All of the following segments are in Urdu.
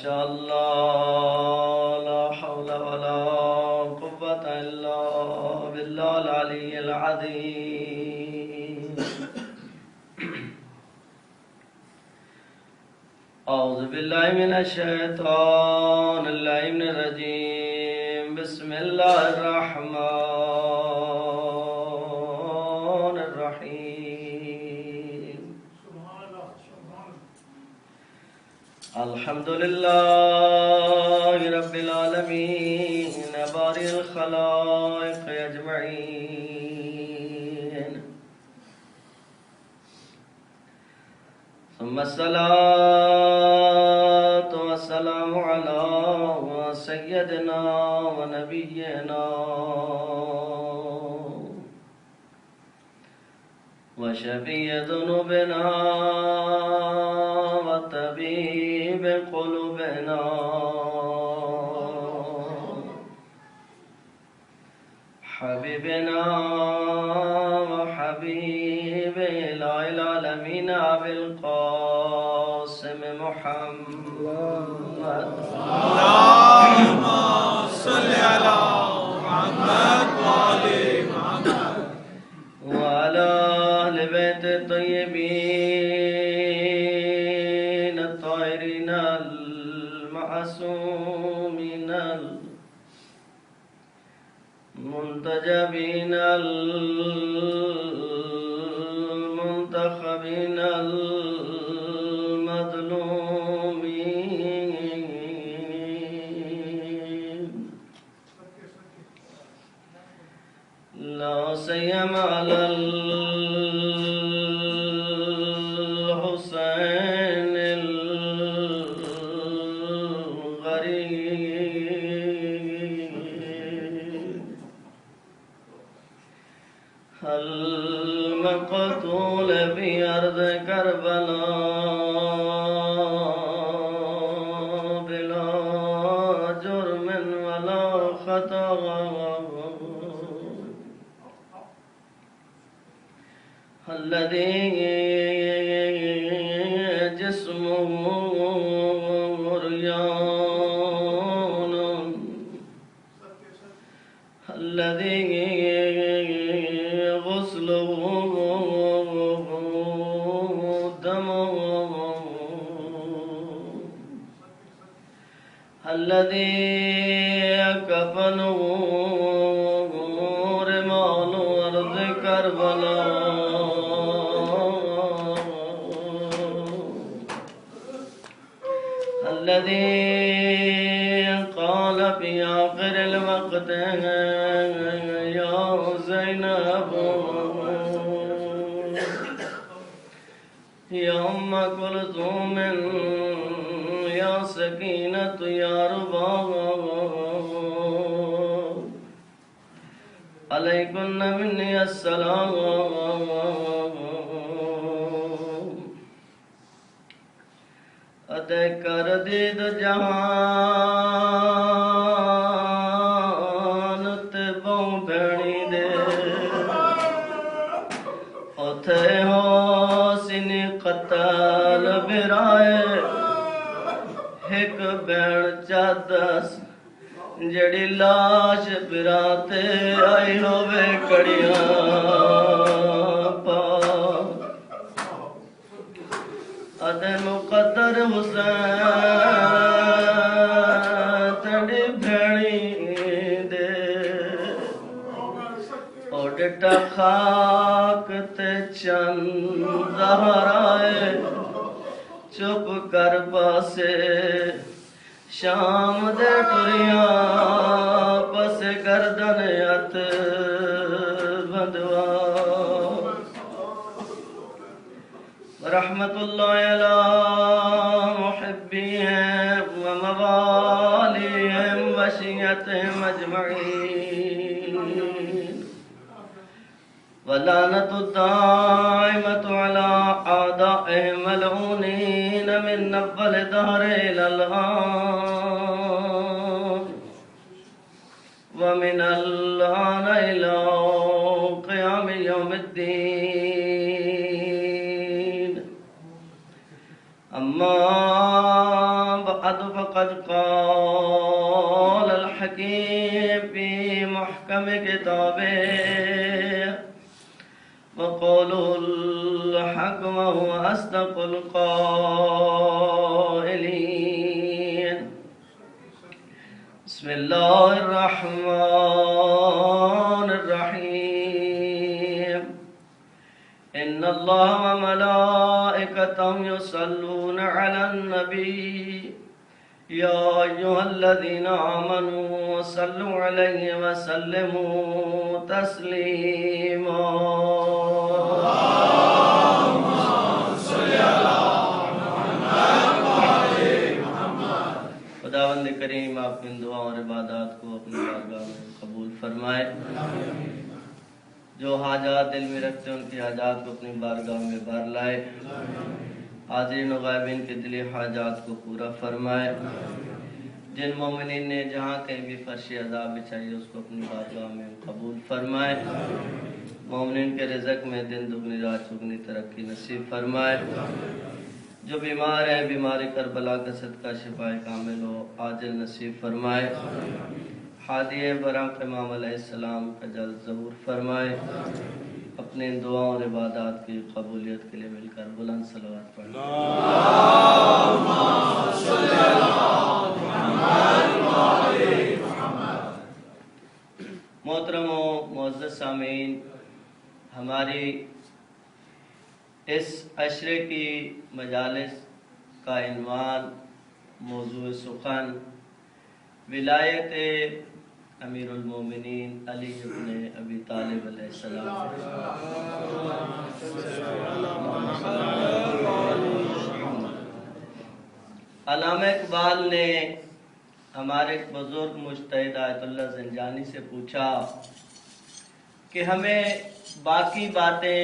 شاء اللہ لا حول ولا قوة الا باللہ العلی العظیم اعوذ باللہ من الشیطان اللعین الرجیم بسم اللہ الرحمن الرحیم الحمدللہ رب العالمین باری الخلائق اجمعین ثم الصلاة والسلام على سيدنا ونبينا وشفيع ذنوبنا وطبيب قلوبنا حبيبنا وحبيب إله العالمين أبي القاسم محمد اللهم صل على محمد وآل محمد وعلى أهل بيت الطيبين الطاهرين المعصومين المنتجبين المنتخبين المظلومين لا سيما على الحسين الغريب المقتول في أرض كربلاء بلا جرم ولا خطأ الذي جسمه عريان الذي غسله دمه الذي كفنه رمال أرض كربلاء الذي قال في آخر الوقت يا زينب يا أم كلثوم يا سكينة يا رباب عليكن مني السلام اتے کر دید جہان تے بہوں بھیڑی دے اتھے حسین قتل برائے ایک بھیڑ چادس جڑی لاش براتے آئی ہوئے کڑیاں پا ادے مقدر حسین تڑی بھیڑی دے او ڈٹا خاک تے چند زہرائے چپ کر پاسے شام دے ٹریاں پس گردن ات بندوا رحمت اللہ علی محبیہم و موالیہم و شیعتہم اجمعین ولعنت الدائمت علی اعدائہم ملعونین من اول دہر الى الآن ومن الآن الى قیام یوم الدین اما بعد فقد قال الحكيم في محكم كتابه وقوله الحق وهو أصدق القائلين بسم الله الرحمن الرحيم إن الله وملائكته يصلون على النبي يا أيها الذين آمنوا صلوا عليه وسلموا تسليما اللهم صل على محمد وعلى محمد. خداوند کریم آپ کی دعا اور عبادات کو اپنی بارگاہ میں قبول فرمائے. جو حاجات دل میں رکھتے ہیں ان کی حاجات کو اپنی بارگاہ میں بھر لائے. حاضرین و غائبین کے دلی حاجات کو پورا فرمائے. جن مومنین نے جہاں کہیں بھی فرش عذاب بچھائی اس کو اپنی بارگاہ میں قبول فرمائے. مومنین کے رزق میں دن دگنی رات چگنی ترقی نصیب فرمائے. جو بیمار ہیں بیماری کربلا کا صدقہ شفا کامل و عاجل نصیب فرمائے. ہادی برہم امام علیہ السلام کا جلد ظہور فرمائے. اپنے دعاؤں اور عبادات کی قبولیت کے لیے مل کر بلند صلوات پڑھیں. اللہم صلی علی محمد وعلی محمد. محترم و معزز سامعین، ہماری اس عشرے کی مجالس کا عنوان موضوع سخن ولایت امیر المومنین علی ابن ابی طالب علیہ السلام. علامہ اقبال نے ہمارے بزرگ مجتہد آیت اللہ زنجانی سے پوچھا کہ ہمیں باقی باتیں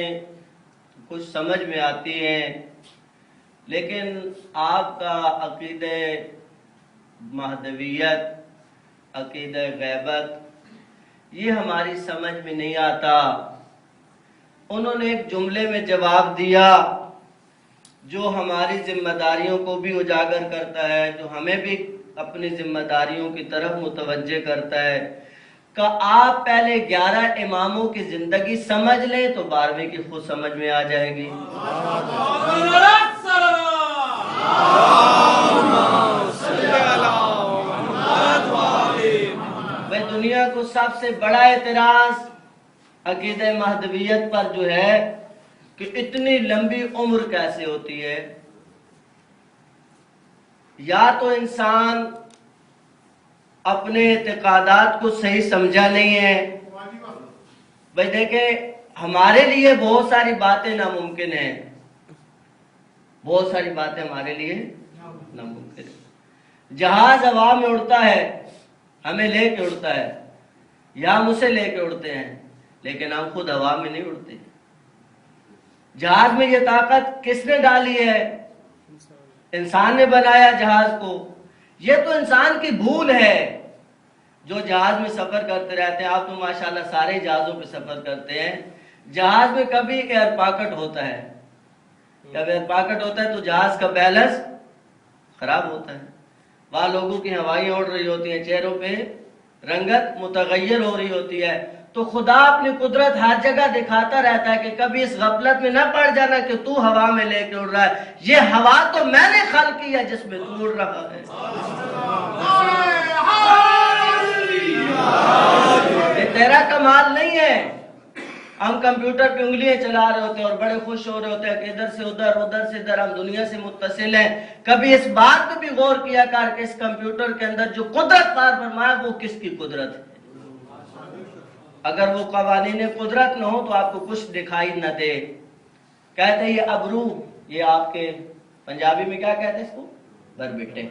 کچھ سمجھ میں آتی ہیں لیکن آپ کا عقیدہ مہدویت، عقیدہ غیبت، یہ ہماری سمجھ میں نہیں آتا. انہوں نے ایک جملے میں جواب دیا جو ہماری ذمہ داریوں کو بھی اجاگر کرتا ہے، جو ہمیں بھی اپنی ذمہ داریوں کی طرف متوجہ کرتا ہے کہ آپ پہلے 11 اماموں کی زندگی سمجھ لیں تو 12ویں کی خود سمجھ میں آ جائے گی. دنیا کو سب سے بڑا اعتراض عقیدہ مہدویت پر جو ہے کہ اتنی لمبی عمر کیسے ہوتی ہے. یا تو انسان اپنے اعتقادات کو صحیح سمجھا نہیں ہے. بھائی دیکھیں، ہمارے لیے بہت ساری باتیں ناممکن ہیں، بہت ساری باتیں ہمارے لیے ناممکن ہیں. جہاز ہوا میں اڑتا ہے، ہمیں لے کے اڑتا ہے یا ہم اسے لے کے اڑتے ہیں، لیکن ہم خود ہوا میں نہیں اڑتے. جہاز میں یہ طاقت کس نے ڈالی ہے؟ انسان نے بنایا جہاز کو. یہ تو انسان کی بھول ہے. جو جہاز میں سفر کرتے رہتے ہیں، آپ تو ماشاءاللہ سارے جہازوں پہ سفر کرتے ہیں، جہاز میں کبھی ایئر پاکٹ ہوتا ہے. جب ایئر پاکٹ ہوتا ہے تو جہاز کا بیلنس خراب ہوتا ہے. وہاں لوگوں کی ہوائیں اڑ رہی ہوتی ہیں، چہروں پہ رنگت متغیر ہو رہی ہوتی ہے. تو خدا اپنی قدرت ہر جگہ دکھاتا رہتا ہے کہ کبھی اس غفلت میں نہ پڑ جانا کہ تو ہوا میں لے کے اڑ رہا ہے. یہ ہوا تو میں نے خلق کی ہے جس میں تو اڑ رہا ہے. یہ تیرا کمال نہیں ہے. ہم کمپیوٹر پہ انگلیاں چلا رہے ہوتے ہیں اور بڑے خوش ہو رہے ہوتے ہیں کہ ادھر سے ادھر، ادھر سے ادھر، ہم دنیا سے متصل ہیں. کبھی اس بات پہ بھی غور کیا کر کہ اس کمپیوٹر کے اندر جو قدرت کار فرمایا وہ کس کی قدرت ہے. اگر وہ قوانین قدرت نہ ہو تو آپ کو کچھ دکھائی نہ دے. کہتے ہیں یہ ابرو، یہ آپ کے پنجابی میں کیا کہتے ہیں اس کو؟ بربٹے.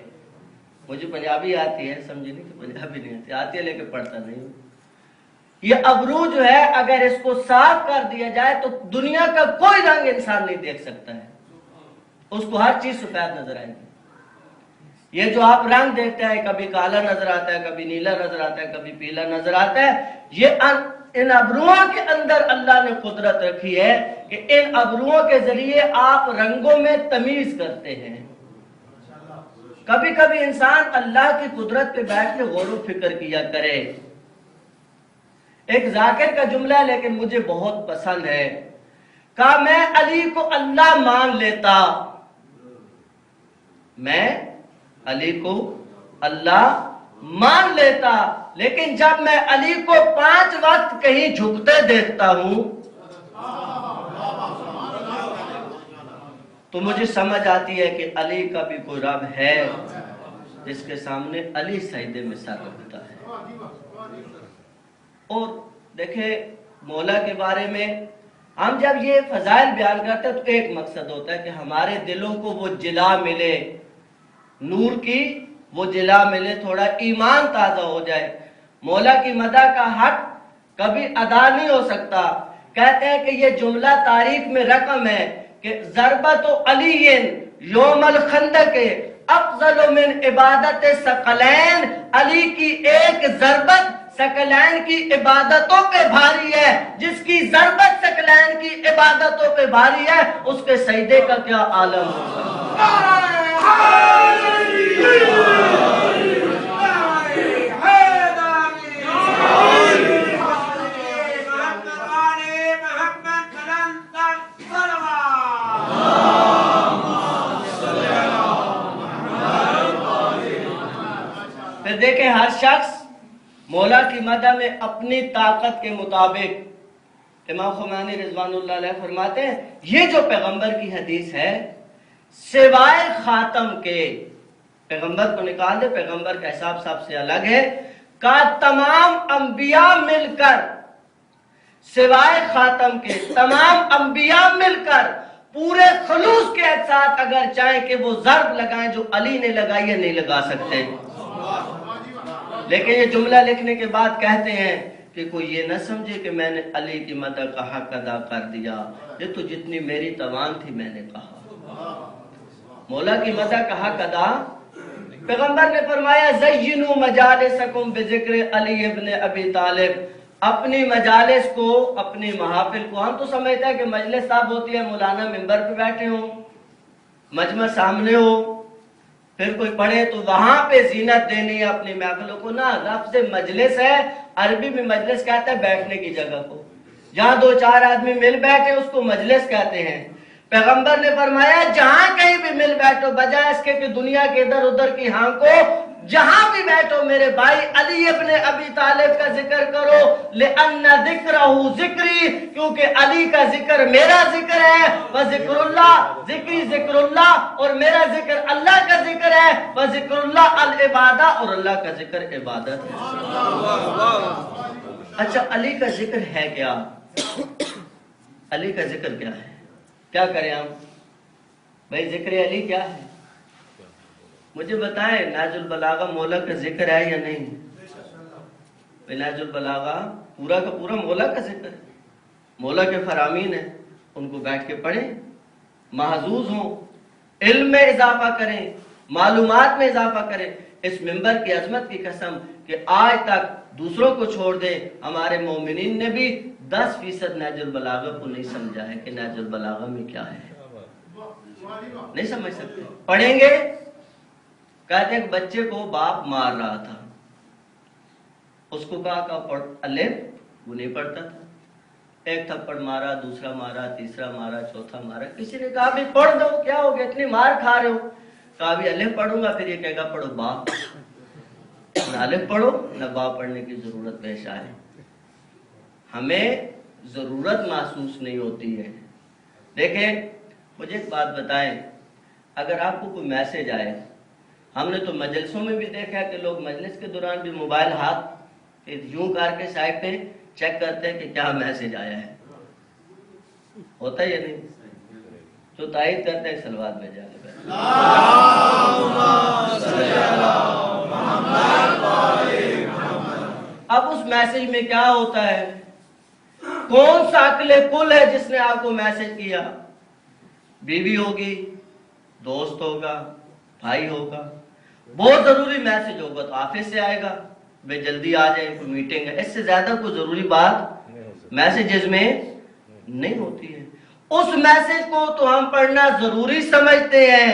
مجھے پنجابی آتی ہے، سمجھے نہیں کہ پنجابی نہیں آتی ہے لیکن پڑھتا نہیں ہوں. یہ ابرو جو ہے اگر اس کو صاف کر دیا جائے تو دنیا کا کوئی رنگ انسان نہیں دیکھ سکتا ہے. اس کو ہر چیز سفید نظر آئے گی. یہ جو آپ رنگ دیکھتے ہیں، کبھی کالا نظر آتا ہے، کبھی نیلا نظر آتا ہے، کبھی پیلا نظر آتا ہے، یہ ان ابروؤں کے اندر اللہ نے قدرت رکھی ہے کہ ان ابروؤں کے ذریعے آپ رنگوں میں تمیز کرتے ہیں. کبھی کبھی انسان اللہ کی قدرت پہ بیٹھ کے غور و فکر کیا کرے. ایک ذاکر کا جملہ ہے لیکن مجھے بہت پسند ہے. کہا میں علی کو اللہ مان لیتا، میں علی کو اللہ مان لیتا، لیکن جب میں علی کو 5 وقت کہیں جھکتے دیکھتا ہوں تو مجھے سمجھ آتی ہے کہ علی کا بھی کوئی رب ہے جس کے سامنے علی سجدے میں سر رکھتا ہے. اور دیکھیں مولا کے بارے میں ہم جب یہ فضائل بیان کرتے ہیں تو ایک مقصد ہوتا ہے کہ ہمارے دلوں کو وہ جلا ملے، نور کی وہ جلا ملے، تھوڑا ایمان تازہ ہو جائے. مولا کی مدح کا حق کبھی ادا نہیں ہو سکتا. کہتے ہیں کہ یہ جملہ تاریخ میں رقم ہے کہ ضربت علی یوم الخندق افضل من عبادت ثقلین، علی کی ایک ضربت ثقلین کی عبادتوں پہ بھاری ہے. جس کی ضربت ثقلین کی عبادتوں پہ بھاری ہے اس کے سجدے کا کیا عالم ہوگا. پھر دیکھیں ہر شخص مولا کی مدح میں اپنی طاقت کے مطابق، امام خمینی رضوان اللہ علیہ فرماتے ہیں یہ جو پیغمبر کی حدیث ہے سوائے خاتم کے، پیغمبر کو نکال دے، پیغمبر کا حساب سب سے الگ ہے، کا تمام انبیاء مل کر، سوائے خاتم کے تمام انبیاء مل کر پورے خلوص کے ساتھ اگر چاہیں کہ وہ ضرب لگائیں جو علی نے لگائی ہے نہیں لگا سکتے. لیکن یہ جملہ لکھنے کے بعد کہتے ہیں کہ کوئی یہ نہ سمجھے کہ میں نے علی کی مدح کا حق ادا کر دیا، یہ تو جتنی میری توان تھی میں نے کہا. مولا کی مدح کا حق ادا، پیغمبر نے فرمایا زینوا مجالسکم بذکر علی ابن ابی طالب، اپنی مجالس کو، اپنی محافل کو، ہم تو سمجھتے ہیں کہ مجلس صاحب ہوتی ہے مولانا ممبر پہ بیٹھے ہوں، مجمع سامنے ہو، پھر کوئی پڑھے تو وہاں پہ زینت دینی ہے اپنی محفلوں کو. نہ، لفظ مجلس ہے، عربی میں مجلس کہتا ہے بیٹھنے کی جگہ کو، جہاں 2-4 آدمی مل بیٹھے اس کو مجلس کہتے ہیں. پیغمبر نے فرمایا جہاں کہیں بھی مل بیٹھو، بجائے اس کے کہ دنیا کے ادھر ادھر کی ہانکو، جہاں بھی بیٹھو میرے بھائی علی ابن ابی طالب کا ذکر کرو، لأن ذکرہ ذکری، کیونکہ علی کا ذکر میرا ذکر ہے، وذکر اللہ ذکری ذکر اللہ، اور میرا ذکر اللہ کا ذکر ہے، وذکر اللہ العبادہ، اور اللہ کا ذکر عبادت ہے. اچھا علی کا ذکر ہے کیا؟ علی کا ذکر کیا ہے؟ کیا کریں ہم بھائی؟ ذکر علی کیا ہے مجھے بتائیں. نہج البلاغہ مولا کا ذکر ہے یا نہیں؟ نہج البلاغہ پورا کا پورا مولا کا ذکر ہے، مولا کے فرامین ہیں، ان کو بیٹھ کے پڑھیں، محظوظ ہوں، علم میں اضافہ کریں، معلومات میں اضافہ کریں. اس منبر کی عظمت کی قسم کہ آج تک دوسروں کو چھوڑ دیں، ہمارے مومنین نے بھی 10% نہج البلاغہ کو نہیں سمجھا ہے کہ نہج البلاغہ میں کیا ہے، نہیں سمجھ سکتے. پڑھیں گے، کہتے ہیں کہ بچے کو باپ مار رہا تھا، اس کو کہا کہ پڑھ الف، وہ نہیں پڑھتا تھا، ایک تھپڑ مارا، دوسرا مارا، تیسرا مارا، چوتھا مارا، کسی نے کہا بھی پڑھ دو، کیا ہو گیا اتنی مار کھا رہے ہو؟ کہا بھی الف پڑھوں گا، پھر یہ کہے گا پڑھو باپ. نہ الف پڑھو نہ باپ پڑھنے کی ضرورت پیش آئے. ہمیں ضرورت محسوس نہیں ہوتی ہے. دیکھیں مجھے ایک بات بتائیں، اگر آپ کو کوئی میسج آئے، ہم نے تو مجلسوں میں بھی دیکھا ہے کہ لوگ مجلس کے دوران بھی موبائل ہاتھ یوں کر کے سائڈ پہ چیک کرتے ہیں کہ کیا میسج آیا ہے، ہوتا ہے یا نہیں؟ جو تائید کرتے ہیں صلوات میں جا کے اب اس میسج میں کیا ہوتا ہے؟ کون سا عقل کل ہے جس نے آپ کو میسج کیا؟ بیوی ہوگی، دوست ہوگا، بھائی ہوگا، بہت ضروری میسج ہوگا تو آفس سے آئے گا، بھائی جلدی آ جائیں کوئی میٹنگ ہے. اس سے زیادہ کوئی ضروری بات میسیجز میں نہیں ہوتی ہے. اس میسج کو تو ہم پڑھنا ضروری سمجھتے ہیں،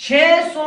600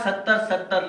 70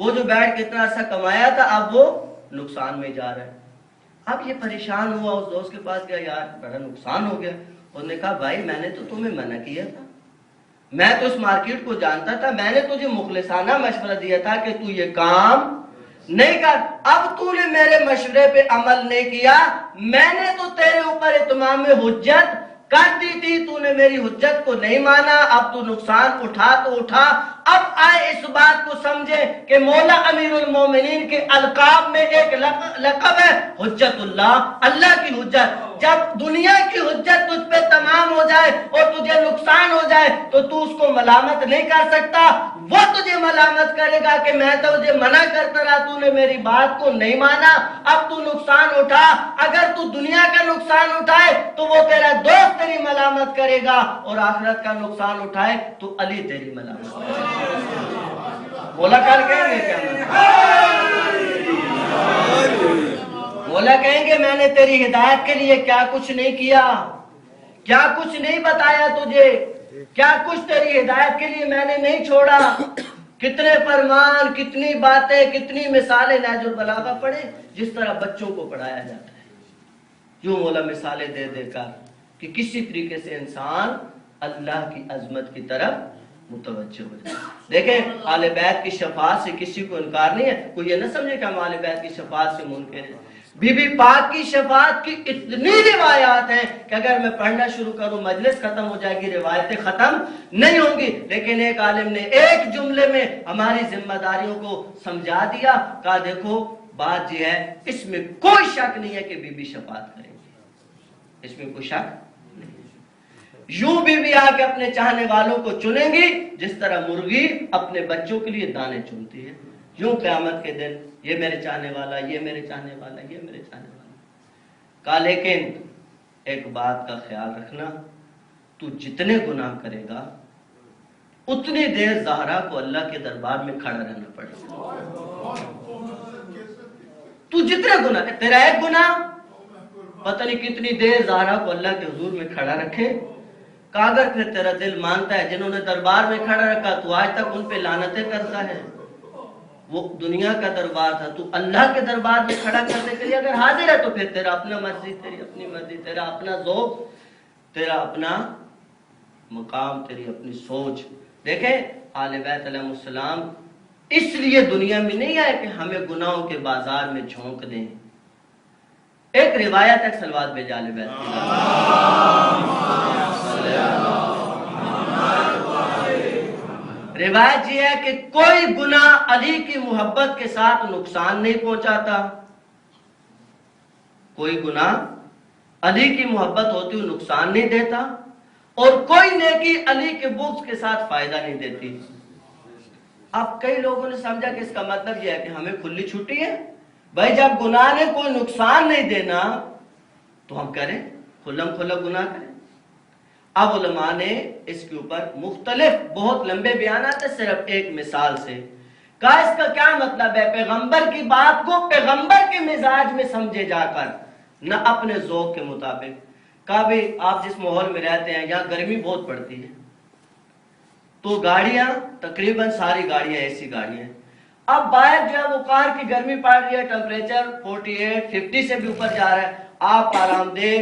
وہ جو بیٹھ کے اتنا عرصہ کمایا تھا اب وہ نقصان میں جا رہا ہے. اب یہ پریشان ہوا, اس دوست کے پاس گیا, یار بڑا نقصان ہو گیا. انہوں نے کہا بھائی میں نے تو تمہیں منع کیا تھا, میں تو اس مارکیٹ کو جانتا تھا, میں نے تجھے مخلصانہ مشورہ دیا تھا کہ تو یہ کام نہیں کر, اب تو نے میرے مشورے پہ عمل نہیں کیا, میں نے تو تیرے اوپر اتمام حجت کر دی تھی, تو نے میری حجت کو نہیں مانا, اب تو نقصان اٹھا تو اٹھا. اب آئے اس بات کو سمجھے کہ مولا امیر المومنین کے القاب میں ایک لقب ہے حجت اللہ, اللہ کی حجت. جب دنیا کی حجت تجھ پہ تمام ہو جائے اور تجھے نقصان ہو جائے تو تو اس کو ملامت نہیں کر سکتا, وہ تجھے ملامت کرے گا کہ میں تو تجھے منع کرتا رہا, تو نے میری بات کو نہیں مانا, اب تو نقصان اٹھا. اگر تو دنیا کا نقصان اٹھائے تو وہ تیرا دوست تیری ملامت کرے گا, اور آخرت کا نقصان اٹھائے تو علی تیری ملامت کرے گا. مولا کل کہیں گے کیا, مولا کہیں گے میں نے تیری ہدایت کے لیے کیا کچھ نہیں کیا, کیا کچھ نہیں بتایا تجھے, کیا کچھ تیری ہدایت کے لیے میں نے نہیں چھوڑا. کتنے فرمان, کتنی باتیں, کتنی مثالیں نہج البلاغہ پڑھیں جس طرح بچوں کو پڑھایا جاتا ہے. یوں مولا مثالیں دے دے کر کہ کسی طریقے سے انسان اللہ کی عظمت کی طرف متوجہ ہو جائے. دیکھیں آل بیت کی شفاعت سے کسی کو انکار نہیں ہے, کوئی یہ نہ سمجھے کہ ہم آل بیت کی شفاعت سے منکر ہیں. بی بی پاک کی شفاعت کی اتنی روایات ہیں کہ اگر میں پڑھنا شروع کروں مجلس ختم ہو جائے گی, روایتیں ختم نہیں ہوں گی. لیکن ایک عالم نے ایک جملے میں ہماری ذمہ داریوں کو سمجھا دیا, کہا دیکھو بات یہ ہے, اس میں کوئی شک نہیں ہے کہ بی بی شفاعت کریں گی, اس میں کوئی شک نہیں. یوں بی بی آ کے اپنے چاہنے والوں کو چنیں گی جس طرح مرغی اپنے بچوں کے لیے دانے چنتی ہے. یوں قیامت کے دن یہ میرے چاہنے والا, یہ میرے چاہنے والا, یہ میرے چاہنے والا. کہا لیکن ایک بات کا خیال رکھنا, تو جتنے گناہ کرے گا اتنی دیر زہرا کو اللہ کے دربار میں کھڑا رہنا پڑے گا. تو جتنے گناہ, تیرا ایک گناہ پتہ نہیں کتنی دیر زہرا کو اللہ کے حضور میں کھڑا رکھے. کہا اگر پھر تیرا دل مانتا ہے جنہوں نے دربار میں کھڑا رکھا تو آج تک ان پہ لعنتیں کرتا ہے, وہ دنیا کا دربار تھا, تو اللہ کے دربار میں کھڑا کرنے کے لیے اگر حاضر ہے تو پھر تیرا اپنا مرضی, تیری اپنی مرضی, تیرا اپنا ذوق, تیرا اپنا مقام, تیری اپنی سوچ. دیکھیں آل بیت علیہ السلام اس لیے دنیا میں نہیں آئے کہ ہمیں گناہوں کے بازار میں جھونک دیں. ایک روایت ہے صلوات بھیجا آل بیت کی, روایت یہ ہے کہ کوئی گناہ علی کی محبت کے ساتھ نقصان نہیں پہنچاتا, کوئی گناہ علی کی محبت ہوتی ہوئی نقصان نہیں دیتا, اور کوئی نیکی علی کے بغض کے ساتھ فائدہ نہیں دیتی. اب کئی لوگوں نے سمجھا کہ اس کا مطلب یہ ہے کہ ہمیں کھلی چھٹی ہے, بھائی جب گناہ نے کوئی نقصان نہیں دینا تو ہم کریں, کھلم کھلا گناہ کریں. اب علماء نے اس کے اوپر مختلف بہت لمبے بیانات ہیں, صرف ایک مثال سے کہا اس کا کیا مطلب ہے. پیغمبر کی بات کو پیغمبر کے مزاج میں سمجھے جا کر, نہ اپنے ذوق کے مطابق. کہا بھی آپ جس ماحول میں رہتے ہیں یہاں گرمی بہت پڑتی ہے, تو گاڑیاں تقریباً ساری گاڑیاں ایسی گاڑیاں ہیں. اب باہر جو ہے وہ کار کی گرمی پڑ رہی ہے, ٹمپریچر 48 50 سے بھی اوپر جا رہا ہے, آپ آرام دہ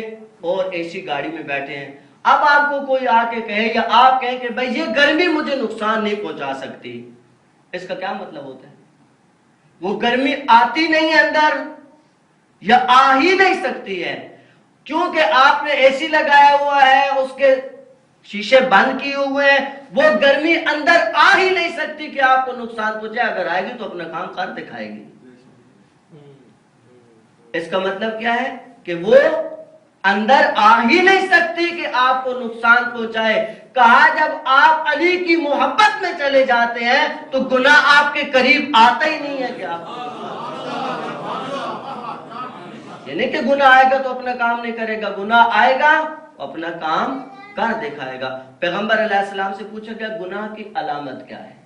اور اے سی گاڑی میں بیٹھے ہیں. اب آپ کو کوئی آ کے کہے یا آپ کہیں کہ بھائی یہ گرمی مجھے نقصان نہیں پہنچا سکتی, اس کا کیا مطلب ہوتا ہے؟ وہ گرمی آتی نہیں اندر یا آ ہی نہیں سکتی ہے, کیونکہ آپ نے اے سی لگایا ہوا ہے, اس کے شیشے بند کیے ہوئے ہیں, وہ گرمی اندر آ ہی نہیں سکتی کہ آپ کو نقصان پہنچے. اگر آئے گی تو اپنا کام کر دکھائے گی. اس کا مطلب کیا ہے کہ وہ اندر آ ہی نہیں سکتی کہ آپ کو نقصان پہنچائے. کہا جب آپ علی کی محبت میں چلے جاتے ہیں تو گناہ آپ کے قریب آتا ہی نہیں ہے کہ آپ, یعنی کہ گناہ آئے گا تو اپنا کام نہیں کرے گا, گناہ آئے گا اپنا کام کر دکھائے گا. پیغمبر علیہ السلام سے پوچھا گیا گناہ کی علامت کیا ہے؟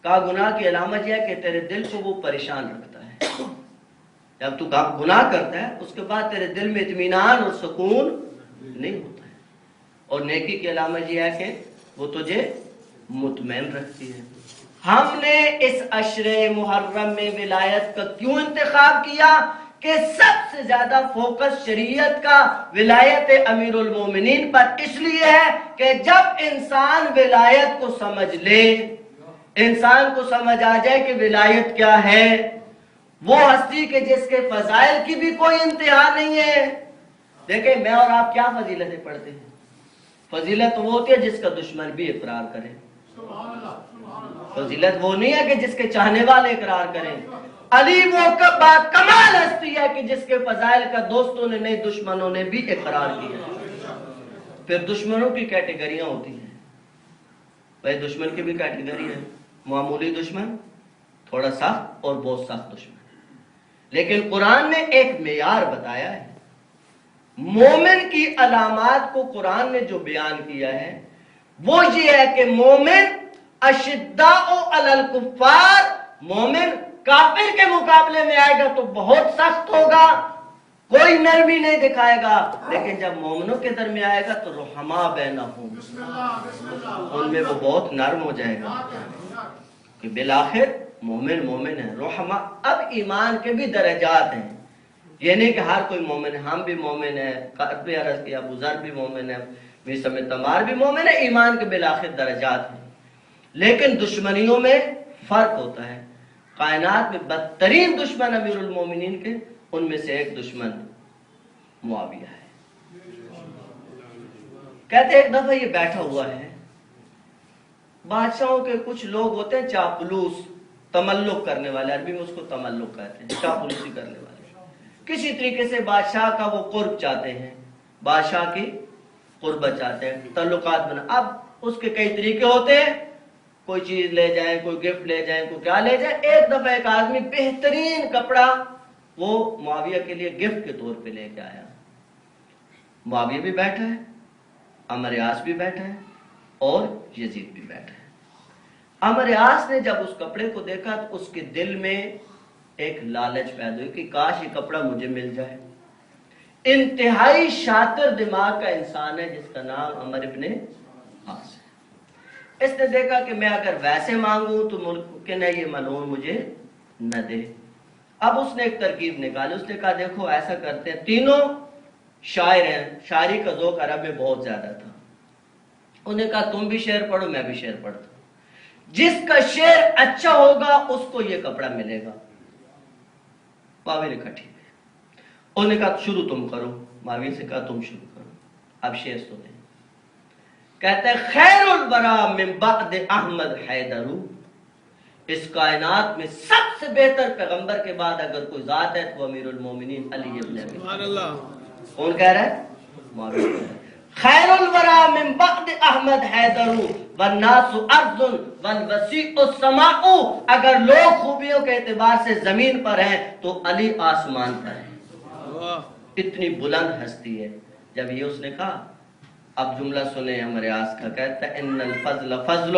کہا گناہ کی علامت یہ ہے کہ تیرے دل کو وہ پریشان رکھتا ہے. جب تو گناہ کرتا ہے اس کے بعد تیرے دل میں اطمینان اور سکون نہیں ہوتا ہے. اور نیکی کی علامت یہ ہے کہ وہ تجھے مطمئن رکھتی ہے. ہم نے اس عشر محرم میں ولایت کا کیوں انتخاب کیا کہ سب سے زیادہ فوکس شریعت کا ولایت امیر المومنین پر اس لیے ہے کہ جب انسان ولایت کو سمجھ لے، انسان کو سمجھ آ جائے کہ ولایت کیا ہے، وہ ہستی کے جس کے فضائل کی بھی کوئی انتہا نہیں ہے۔ دیکھیں میں اور آپ کیا فضیلتیں پڑھتے ہیں؟ فضیلت وہ ہوتی ہے جس کا دشمن بھی اقرار کرے، فضیلت وہ نہیں ہے کہ جس کے چاہنے والے اقرار کریں۔ علی وہ کمال ہستی ہے کہ جس کے فضائل کا دوستوں نے نہیں دشمنوں نے بھی اقرار کیا۔ پھر دشمنوں کی کیٹیگریاں ہوتی ہیں، بھائی دشمن کی بھی کیٹیگری ہے، معمولی دشمن، تھوڑا سخت اور بہت سخت دشمن۔ لیکن قرآن نے ایک معیار بتایا ہے، مومن کی علامات کو قرآن نے جو بیان کیا ہے وہ یہ ہے کہ مومن اشداء علی الکفار، مومن کافر کے مقابلے میں آئے گا تو بہت سخت ہوگا، کوئی نرمی نہیں دکھائے گا، لیکن جب مومنوں کے درمیان آئے گا تو رحماء بینہم، ان میں وہ بہت نرم ہو جائے گا، کہ بالآخر مومن مومن ہے، رحماء۔ اب ایمان کے بھی درجات ہیں، یہ نہیں کہ ہر کوئی مومن ہے، ہم بھی مومن ہیں، قرب بھی عرض کیا، ابو ذر بھی مومن ہے، میثم تمار بھی مومن ہے، ایمان کے بالآخر درجات ہیں، لیکن دشمنیوں میں فرق ہوتا ہے۔ کائنات میں بدترین دشمن امیر المومنین کے ان میں سے ایک دشمن معاویہ ہے۔ کہتے ایک دفعہ یہ بیٹھا ہوا ہے، بادشاہوں کے کچھ لوگ ہوتے ہیں چاپلوس، تملق کرنے والے، عربی میں اس کو تملق کہتے ہیں، چاپلوسی کرنے والے، کسی طریقے سے بادشاہ کا وہ قرب چاہتے ہیں، بادشاہ کی قربت چاہتے ہیں، تعلقات بنا۔ اب اس کے کئی طریقے ہوتے ہیں، کوئی چیز لے جائیں، کوئی گفٹ لے جائیں، کوئی کیا لے جائیں۔ ایک دفعہ ایک آدمی بہترین کپڑا وہ معاویہ کے لیے گفٹ کے طور پہ لے کے آیا، معاویہ بھی بیٹھا ہے، عمر عاص بھی بیٹھا ہے اور یزید بھی بیٹھا ہے۔ عمر عاص نے جب اس کپڑے کو دیکھا تو اس کے دل میں ایک لالچ پیدا ہوئی کہ کاش یہ کپڑا مجھے مل جائے۔ انتہائی شاطر دماغ کا انسان ہے جس کا نام عمر ابن عاص ہے۔ اس نے دیکھا کہ میں اگر ویسے مانگوں تو ممکن ہے یہ ملعون مجھے نہ دے۔ اب اس نے ایک ترکیب نکالی، اس نے کہا دیکھو ایسا کرتے ہیں، تینوں شاعر ہیں، شاعری کا ذوق عرب میں بہت زیادہ تھا، انہوں نے کہا تم بھی شعر پڑھو میں بھی شعر پڑھتا ہوں، جس کا شعر اچھا ہوگا اس کو یہ کپڑا ملے گا۔ معاویہ نے کہا ٹھیک ہے، انہوں نے کہا شروع تم کرو، معاویہ سے کہا تم شروع کرو، اب شعر سنیں۔ کہتے ہیں خیر الورا من بعد احمد حیدر، اس کائنات میں سب سے بہتر پیغمبر کے بعد اگر کوئی ذات ہے تو امیر المومنین علی ابن ابی طالب۔ کون کہہ رہا ہے؟ معاویہ کہہ رہا ہے خیر الورا من بعد احمد حیدر والناس ارض والوسیع السماء، اگر لوگ خوبیوں کے اعتبار سے زمین پر ہیں تو علی آسمان پر ہے، اتنی بلند ہستی ہے۔ جب یہ اس نے کہا، اب جملہ سنیں عمر عاص کا، کہتا ہے ان الفضل فضل،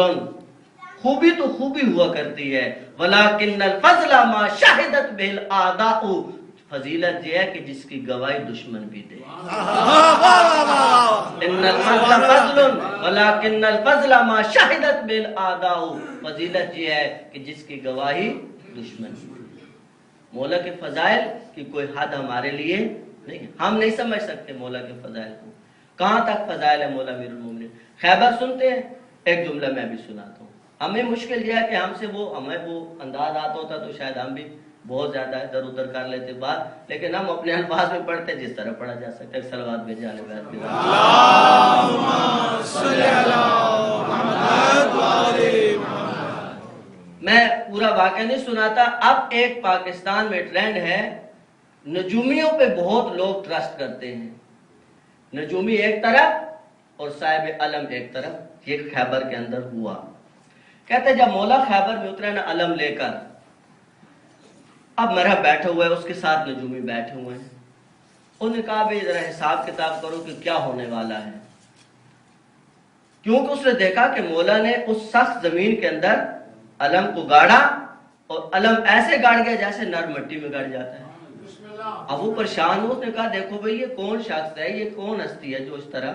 خوبی تو خوبی ہوا کرتی ہے، ولکن الفضل ما شہدت بہ الاعداء، فضیلت یہ ہے کہ جس کی گواہی دشمن بھی دے۔ ان الفضل فضل ولکن الفضل ما شہدت بہ الاعداء، فضیلت یہ ہے کہ جس کی گواہی دشمن بھی دے۔ مولا کے فضائل کی کوئی حد ہمارے لیے نہیں، ہم نہیں سمجھ سکتے مولا کے فضائل کو، کہاں تک فضائل ہے مولا امیر المومنین۔ خیبر سنتے ہیں، ایک جملہ میں بھی سناتا ہوں۔ ہمیں مشکل یہ ہے کہ ہمیں وہ انداز آتا ہوتا تو شاید ہم بھی بہت زیادہ ادھر ادھر کر لیتے بات، لیکن ہم اپنے الفاظ میں پڑھتے جس طرح پڑھا جا سکتا ہے۔ صلوات بھیجے آل بیت بھی۔ اللہم صلی علی محمد و آل محمد۔ میں پورا واقعہ نہیں سناتا۔ اب ایک پاکستان میں ٹرینڈ ہے، نجومیوں پہ بہت لوگ ٹرسٹ کرتے ہیں، نجومی ایک طرف اور صاحب علم ایک طرف۔ یہ خیبر کے اندر ہوا۔ کہتے جب مولا خیبر میں اترا نا علم لے کر، اب مرحب بیٹھا ہوا ہے، اس کے ساتھ نجومی بیٹھے ہوئے ہیں، انہوں نے کہا بھائی ذرا حساب کتاب کرو کہ کیا ہونے والا ہے، کیونکہ اس نے دیکھا کہ مولا نے اس سخت زمین کے اندر علم کو گاڑا اور علم ایسے گاڑ گیا جیسے نرم مٹی میں گڑ جاتا ہے۔ اب وہ پریشان ہو، اس نے کہا دیکھو بھائی یہ کون شخص ہے، یہ کون ہستی ہے جو اس طرح،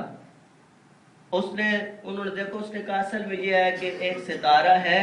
انہوں نے دیکھو، اس نے کہا اصل میں یہ ہے کہ ایک ستارہ ہے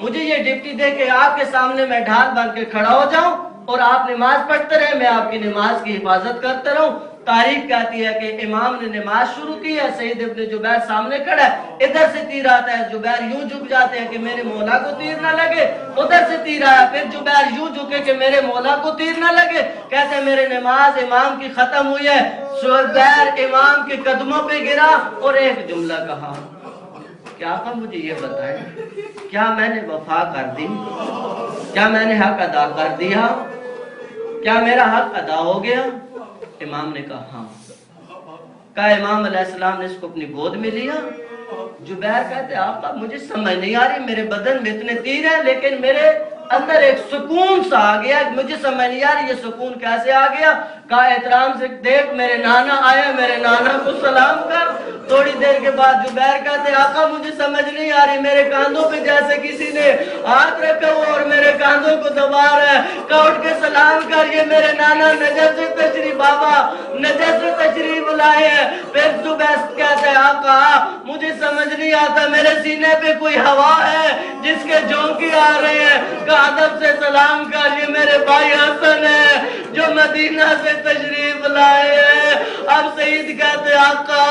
مجھے یہ ڈپٹی دے کہ آپ کے سامنے میں ڈھال بن کے کھڑا ہو جاؤں اور آپ نماز پڑھتے رہے، میں آپ کی نماز کی حفاظت کرتا رہوں۔ تاریخ کہتی ہے کہ امام نے نماز شروع کی ہے، سعید ابن جبیر سامنے کھڑا ہے، ادھر سے تیر آتا ہے، جبیر یوں جھک جاتے ہیں کہ میرے مولا کو تیر نہ لگے، ادھر سے تیر آیا، پھر جبیر یوں جھکے کہ میرے مولا کو تیر نہ لگے، کہتے ہیں میرے نماز امام کی ختم ہوئی ہے، جبیر امام کے قدموں پہ گرا اور ایک جملہ کہا، کیا آقا مجھے یہ بتائیں، کیا میں نے وفا کر دی، کیا میں نے حق ادا کر دیا، کیا میرا حق ادا ہو گیا؟ امام نے کہا ہاں۔ کہا امام علیہ السلام نے اس کو اپنی گود میں لیا۔ جبیر کہتے آقا مجھے سمجھ نہیں آ رہی، میرے بدن میں اتنے تیر ہیں لیکن میرے اندر ایک سکون سا آ گیا، مجھے سمجھ نہیں آ رہی یہ سکون کیسے آ گیا؟ کہا احترام سے دیکھ میرے نانا آئے، میرے نانا کو سلام کر۔ تھوڑی دیر کے بعد جبیر کہتے آقا مجھے سمجھ نہیں آ رہی، میرے کاندھوں پہ جیسے کسی نے ہاتھ رکھا ہوا اور میرے کاندھوں کو دبا رہا ہے، کہا اٹھ کے سلام کر، یہ میرے نانا نجف سے تشریف، بابا نجف سے تشریف لائے ہیں۔ پھر جبیر کہتے ہیں آقا مجھے سمجھ نہیں آتا، میرے سینے پہ کوئی ہوا ہے جس کے جھونکے آ رہے ہیں، کہا ادب سے سلام کر، یہ میرے بھائی حسن ہے جو مدینہ سے تشریف لائے ہیں۔ اب سعید کہتے آقا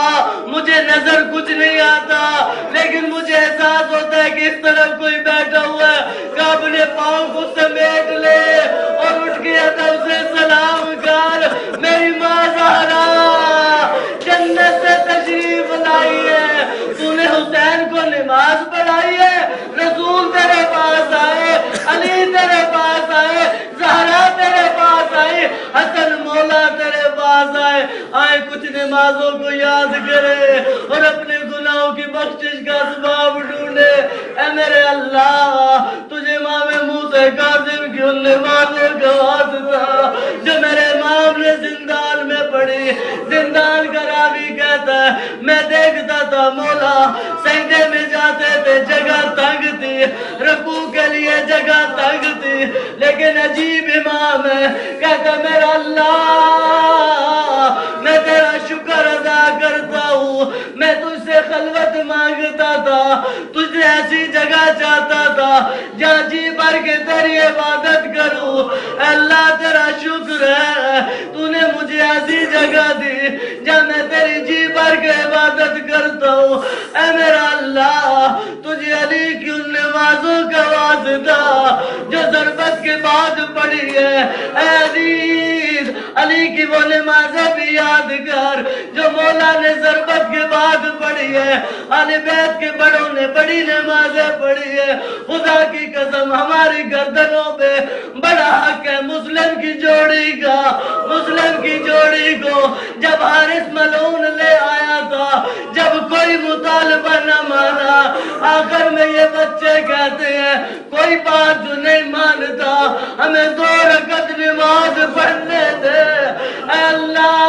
مجھے نظر کچھ نہیں آتا لیکن مجھے احساس ہوتا ہے کہ اس طرف کوئی بیٹھا ہوا ہے، کہ اپنے پاؤں کو سمیٹ لے اور اٹھ کے ادب سے سلام کر، میری ماں زہرا جنت سے تشریف لائی ہے، تو نے حسین کو نماز پڑھائی ہے، رسول تیرے پاس آئے، علی تیرے پاس آئے، زہرا تیرے پاس آئے، حسن مولا تیرے پاس آئے، آئے کچھ نمازوں کو یاد کرے اور اپنے گناہوں کی بخشش کا اسباب ڈھونڈے۔ اے میرے اللہ تجھے امام موسیٰ کاظم کی ان نمازوں کا واسطہ جو میرے امام نے زندان میں پڑھی، زندان کا راوی کہتا ہے میں دیکھتا تھا مولا سجدے میں جاتے تھے جگہ تنگ تھی، رکوع کے لیے جگہ تنگ تھی، لیکن عجیب امام ہے، کہتا میرا اللہ میں تیرا شکر ادا کرتا ہوں، میں تجھ سے خلوت مانگتا تھا، تجھ سے ایسی جگہ چاہتا تھا جہاں جی بھر کے تیری عبادت کروں، اے اللہ تیرا شکر ہے تو نے مجھے ایسی جگہ دی جہاں میں تیری جی بھر کے عبادت کرتا ہوں۔ اے میرا اللہ تجھے علی کی ان نمازوں کا واسطہ جو ضربت کے بعد پڑھی ہے، اے عزیز علی کی وہ نمازیں بھی یاد کر جو مولا نے ضربت کے بعد پڑھی ہے، اہل بیت کے بڑوں نے بڑی نمازیں پڑھی ہے، خدا کی قسم ہماری گردنوں پہ بڑا حق ہے مسلم کی جوڑی کا، مسلم کی جوڑی کو جب حارث ملعون لے آیا تھا، جب کوئی مطالبہ نہ مانا، آخر میں یہ بچے کہتے ہیں کوئی بات جو نہیں مانتا ہمیں 2 رکعت نماز پڑھنے دے۔ اے اللہ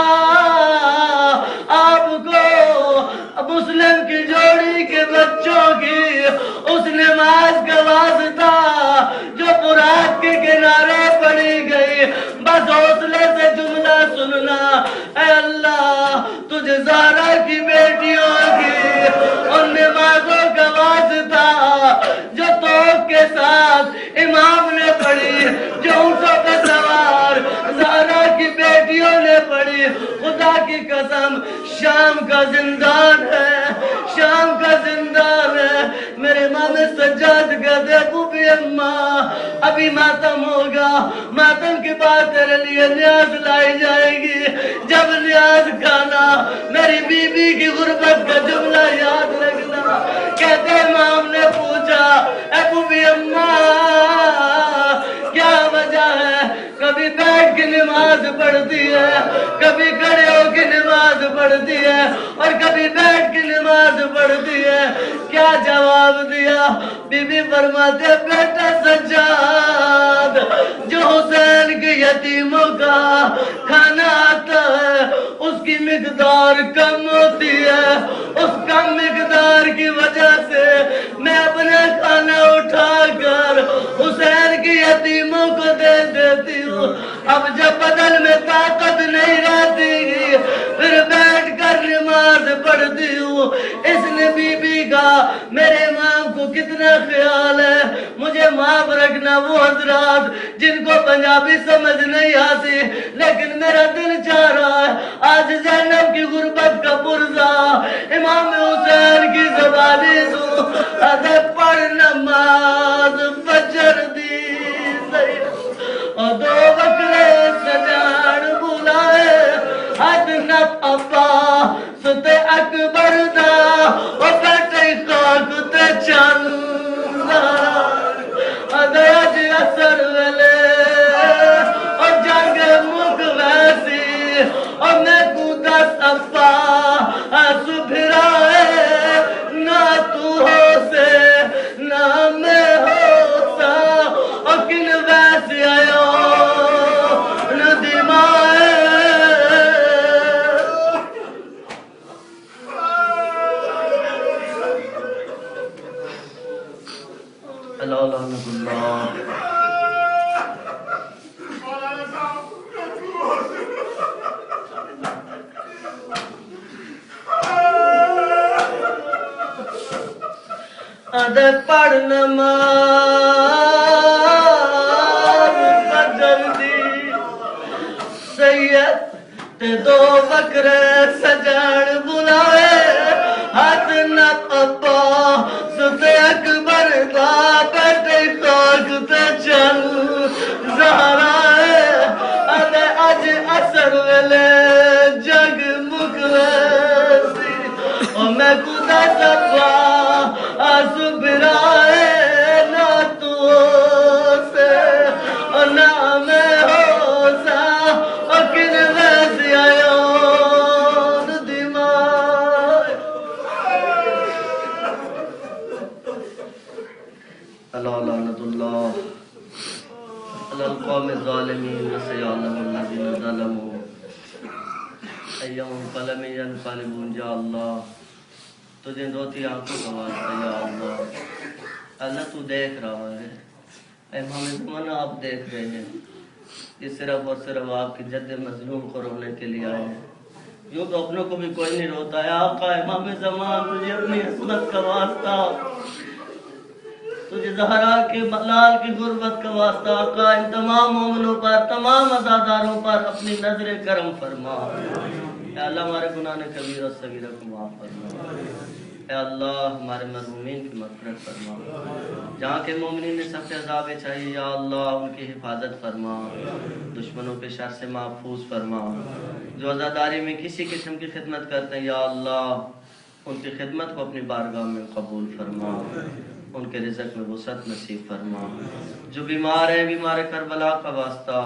آپ کو مسلم کی جوڑی کے بچوں کی اس نماز کا واسطہ جو فرات کے کنارے پڑھی گئی، بس حوصلے سے جملہ سننا، اے اللہ تجھے زہرا کی بیٹیوں کی ان نمازوں کا واسطہ جو توق کے ساتھ امام نے پڑھی، جو اونٹوں پہ سوار زہرا کی بیٹیوں نے پڑھی، خدا کی قسم شام کا زندان ہے، شام کا زندان ہے۔ میرے امام سجاد کہتے ابو بھی اماں ابھی ماتم ہوگا، ماتم کے بعد تیرے لیے نیاز لائی جائے گی، جب نیاز کھانا میری بی بی کی غربت کا جملہ یاد رکھنا۔ کہتے امام نے پوچھا ابو بھی اماں کیا وجہ ہے؟ کبھی بیٹھ کے نماز پڑھتی ہے، کبھی کھڑے ہو کے نماز پڑھتی ہے اور کبھی بیٹھ کے نماز پڑھتی ہے، کیا جواب دیا؟ بی بی فرماتے بیٹا سجاد جو حسین کے یتیموں کا کھانا آتا ہے اس کی مقدار کم ہوتی ہے، اس کم مقدار کی وجہ سے میں اپنا کھانا اٹھا کر حسین کے یتیموں کو دے دیتی ہوں، اب جب بدن میں طاقت نہیں رہتی پھر بیٹھ کر نماز پڑھتی ہوں۔ اس نے بی بی کا میرے امام کو کو کتنا خیال ہے. مجھے معاف رکھنا وہ حضرات جن کو پنجابی سمجھ نہیں آتی، لیکن میرا دل چاہ رہا ہے آج زینب کی غربت کا پرزا امام حسین کی زبانی دوں. اگر پڑھ نماز فجر دی سید اور دو بکرے سجان بلائے حد نہ پپا ستے اکبر دا اور بیٹے خاک تے چاندہ ادھاج اثر ویلے اور جنگ مک ویسی اور میں کودا سپا سبھرائے نہ تو ہو سے نہ میں ہوتا اور کن ویسی آیا نہ دمائے. اللہ لعنت اللہ. ادے پڑھ نماز فجر دی سید تے دو بکرے سجان بلائے ہاتھ نہ پپا ستے اکبر دا بیٹے خاک تے چل زہرا ادے اج اثر ویلے جگ مک ویسی اور میں خدا سپا سبرائے نہ تو سے اور نہ میں ہو سا اور کن ویسی آیون دماغ. اللہ لعنت اللہ علی القوم الظالمین وسيعلم الذين ظلموا أي منقلب ينقلبون. یا اللہ تجھے روتی آنکھوں کا واسطہ یا اللہ. اللہ تو دیکھ رہا ہے، اے امام زمانہ آپ دیکھ رہے ہیں. یہ صرف اور صرف آپ کی جد مظلوم کو رونے کے لیے آئے ہیں. یوں تو اپنوں کو بھی کوئی نہیں روتا ہے. آقا امام زمان تجھے اپنی عصمت کا واسطہ، تجھے زہرا کے لال کی غربت کا واسطہ آقا ان تمام مومنوں پر، تمام عزاداروں پر اپنی نظر کرم فرما. اے اللہ ہمارے گناہ کبیرہ اور صغیرہ کو معاف فرما. اے اللہ ہمارے مرحومین کی مغفرت فرما. جہاں کے مومنین نے سخت عذاب چاہیے یا اللہ ان کی حفاظت فرما، دشمنوں کے شر سے محفوظ فرما. جو عزاداری میں کسی قسم کی خدمت کرتے ہیں یا اللہ ان کی خدمت کو اپنی بارگاہ میں قبول فرما، ان کے رزق میں وسعت نصیب فرما. جو بیمار ہیں بیمار کربلا کا واسطہ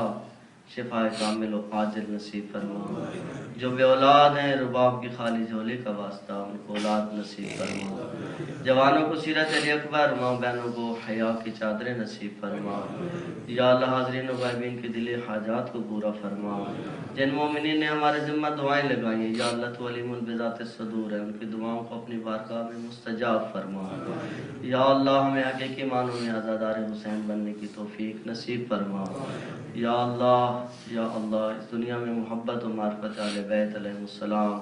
شفا کامل و عاجل نصیب فرما. جو بے اولاد ہیں رباب کی خالی جھولی کا واسطہ ان کو اولاد نصیب فرما. جوانوں کو سیرت علی اکبر، ماں بہنوں کو حیا کی چادریں نصیب فرما. یا اللہ حاضرین و غائبین کی دلی حاجات کو پورا فرما. جن مومنین نے ہمارے ذمہ دعائیں لگائی ہیں یا اللہ تو علیم بذات الصدور ہے، ان کی دعاؤں کو اپنی بارگاہ میں مستجاب فرما. یا اللہ ہمیں حقیقی معنوں میں عزادار حسین بننے کی توفیق نصیب فرما. یا اللہ اس دنیا میں محبت و معرفت اہل بیت علیہ السلام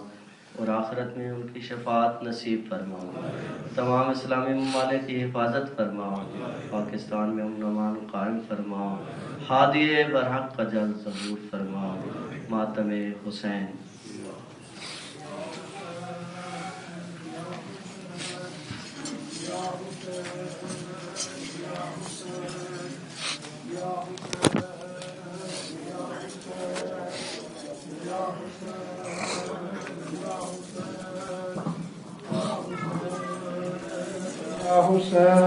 اور آخرت میں ان کی شفاعت نصیب فرما. تمام اسلامی ممالک کی حفاظت فرما. پاکستان میں امن و امان قائم فرما. ہادی برحق کا جلد ظہور فرما. ماتم حسین. حسین